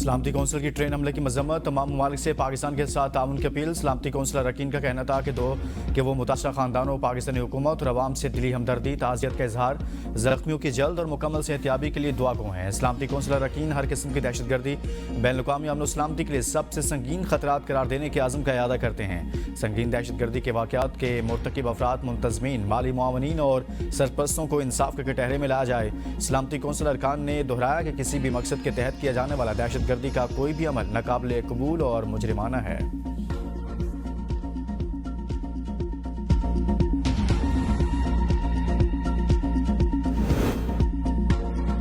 सलामती कौंसिल की ट्रेन हमले की मजम्मत, तमाम ममालिक से पाकिस्तान के साथ ताउन की अपील। सलामती कौंसिल अरकान का कहना था कि वो मुतासरा खानदानों, पाकिस्तानी हुकूमत और अवाम से दिली हमदर्दी, ताज़ियत का इजहार, जख्मियों की जल्द और मुकम्मल सेहतियाबी के लिए दुआ गो हैं। सलामती कौंसिल अरकान हर किस्म की दहशत गर्दी, बैनुल-अक़वामी अमन सलामती के लिए सबसे संगीन खतरात करार देने के आज़म का इरादा करते हैं। संगीन दहशत गर्दी के वाक़यात के मुर्तकिब अफराद, मुंतज़मीन, माली मुआवनीन और सरपरस्तों को इंसाफ के कटहरे में लाया जाए। सलामती कौंसिल अरकान ने दोहराया कि किसी भी मकसद के तहत किया जाने वाला दहशत गर्दी का कोई भी अमल नाकाबिले कबूल और मुजरिमाना है।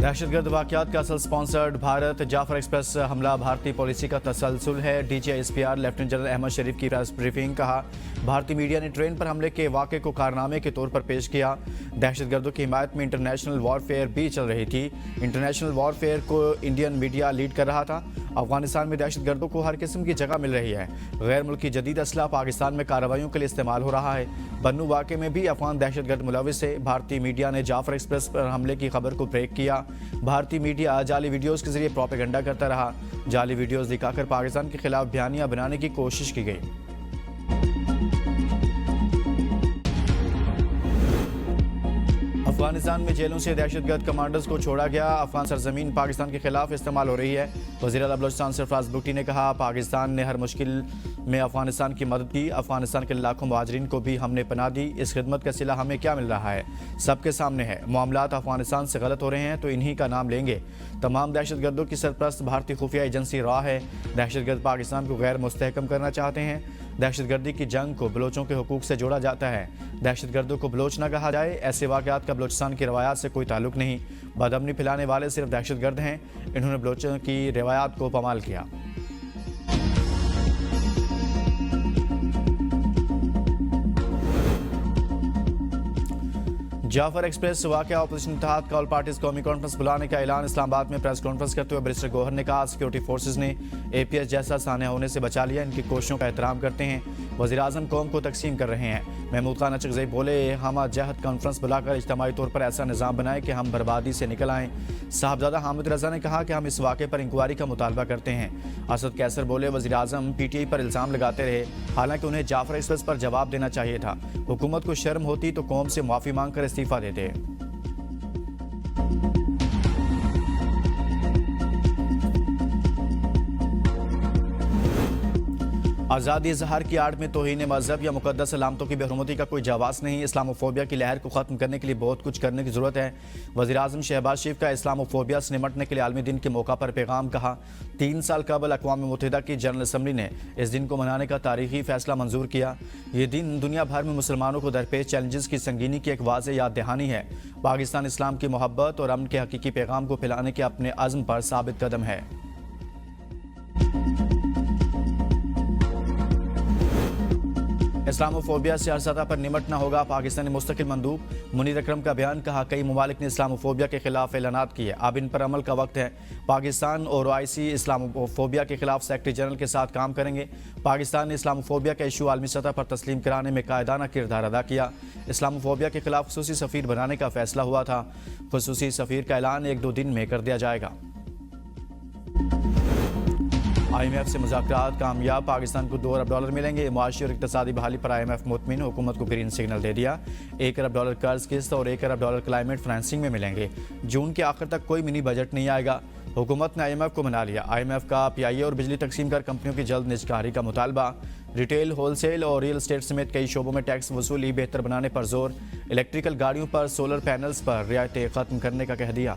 दहशतगर्द वाक़यात का असल स्पॉन्सर्ड भारत। जाफर एक्सप्रेस हमला भारतीय पॉलिसी का तसलसल है। DGISPR लेफ्टिनेंट जनरल अहमद शरीफ की प्रेस ब्रीफिंग। कहा, भारतीय मीडिया ने ट्रेन पर हमले के वाक़े को कारनामे के तौर पर पेश किया। दहशतगर्दों की हिमायत में इंटरनेशनल वॉरफेयर भी चल रही थी। इंटरनेशनल वॉरफेयर को इंडियन मीडिया लीड कर रहा था। अफगानिस्तान में दहशतगर्दों को हर किस्म की जगह मिल रही है। गैर मुल्की जदीद असला पाकिस्तान में कार्रवाइयों के लिए इस्तेमाल हो रहा है। बन्नू वाक़े में भी अफगान दहशतगर्द मुलविस है। भारतीय मीडिया ने जाफर एक्सप्रेस पर हमले की खबर को ब्रेक किया। भारतीय मीडिया जाली वीडियोज़ के जरिए प्रोपेगेंडा करता रहा। जाली वीडियोज़ दिखाकर पाकिस्तान के खिलाफ बयानियाँ बनाने की कोशिश की गई। अफगानिस्तान में जेलों से दहशतगर्द कमांडर्स को छोड़ा गया। अफगान सरजमीन पाकिस्तान के खिलाफ इस्तेमाल हो रही है। वज़ीर आला बलोचिस्तान सरफराज बुगटी ने कहा, पाकिस्तान ने हर मुश्किल में अफगानिस्तान की मदद की। अफगानिस्तान के लाखों मुहाजिरीन को भी हमने पनाह दी। इस खिदमत का सिला हमें क्या मिल रहा है, सबके सामने है। मामलात अफगानिस्तान से गलत हो रहे हैं तो इन्हीं का नाम लेंगे। तमाम दहशतगर्दों की सरपरस्त भारतीय खुफिया एजेंसी रहा है। दहशतगर्द पाकिस्तान को गैर मुस्तहकम करना चाहते हैं। दहशतगर्दी की जंग को बलोचों के हुकूक से जोड़ा जाता है। दहशतगर्दों को बलोच न कहा जाए। ऐसे वाक़यात का बलोचिस्तान की रवायात से कोई ताल्लुक नहीं। बदअमनी फैलाने वाले सिर्फ दहशतगर्द हैं। इन्होंने बलोचों की रवायात को पामाल किया। जाफर एक्सप्रेस वाक़या, ऑपोजिशन इत्तेहाद का ऑल पार्टीज कौमी कॉन्फ्रेंस बुलाने का ऐलान। इस्लामाबाद में प्रेस कॉन्फ्रेंस करते हुए बैरिस्टर गौहर ने कहा, सिक्योरिटी फोर्सेज ने APS जैसा सान्या होने से बचा लिया। इनकी कोशिशों का एहतराम करते हैं। वज़ीर आज़म कौम को तकसीम कर रहे हैं। महमूद खान अचकज़ई बोले, हम जहद कॉन्फ्रेंस बुलाकर इज्तिमाई तौर पर ऐसा निज़ाम बनाएं कि हम बर्बादी से निकल आएँ। साहबजादा हामिद रज़ा ने कहा कि हम इस वाक़े पर इंक्वायरी का मुतालबा करते हैं। असद कैसर बोले, वज़ीर आज़म PTI पर इल्ज़ाम लगाते रहे, हालांकि उन्हें जाफर एक्सप्रेस पर जवाब देना चाहिए था। हुकूमत को शर्म होती तो कौम से माफ़ी मांग कर इस्तीफ़ा देते। आज़ादी इजहार की आड़ में तौहीन मज़हब या मुक़द्दस अलामतों की बेहरमती का कोई जवाज़ नहीं। इस्लामोफोबिया की लहर को ख़त्म करने के लिए बहुत कुछ करने की ज़रूरत है। वज़ीर आज़म शहबाज शरीफ का इस्लामोफोबिया से निमटने के लिए आलमी दिन के मौका पर पैगाम। कहा, 3 साल कबल अक़वाम मुत्तहिदा की जनरल असम्बली ने इस दिन को मनाने का तारीख़ी फ़ैसला मंजूर किया। ये दिन दुनिया भर में मुसलमानों को दरपेश चैलेंजेस की संगीनी की एक वाज़ेह याद दहानी है। पाकिस्तान इस्लाम की मोहब्बत और अमन के हकीकी पैगाम को फैलाने के अपने अज़्म पर साबित कदम है। इस्लामोफोबिया से हर सतह पर निमटना होगा। पाकिस्तानी मुस्तकिल मंदूब मुनीर अकरम का बयान। कहा, कई ममालिक ने इस्लामोफोबिया के खिलाफ ऐलानात किए, अब इन पर अमल का वक्त है। पाकिस्तान और OIC इस्लामोफोबिया के खिलाफ सेक्रेटरी जनरल के साथ काम करेंगे। पाकिस्तान ने इस्लामोफोबिया का इशू आलमी सतह पर तस्लीम कराने में कायदाना किरदार अदा किया। इस्लामोफोबिया के खिलाफ खुसूसी सफ़ीर बनाने का फैसला हुआ था। खुसूसी सफ़ीर का ऐलान 1-2 दिन में कर दिया जाएगा। IMF से मुज़ाकरात कामयाब, पाकिस्तान को $2 अरब मिलेंगे। मुआशी और इक़्तिसादी बहाली पर IMF मुतमिन, हुकूमत को ग्रीन सिग्नल दे दिया। $1 अरब कर्ज किस्त और $1 अरब क्लाइमेट फाइनेंसिंग में मिलेंगे। जून के आखिर तक कोई मिनी बजट नहीं आएगा। हुकूमत ने IMF को मना लिया। IMF का PIA और बिजली तकसीम कर कंपनियों की जल्द निजकारी का मुतालबा। रिटेल, होलसेल और रियल एस्टेट समेत कई शोबों में टैक्स वसूली बेहतर बनाने पर जोर। इलेक्ट्रिकल गाड़ियों पर सोलर पैनल्स पर रियायतें खत्म करने का कह दिया।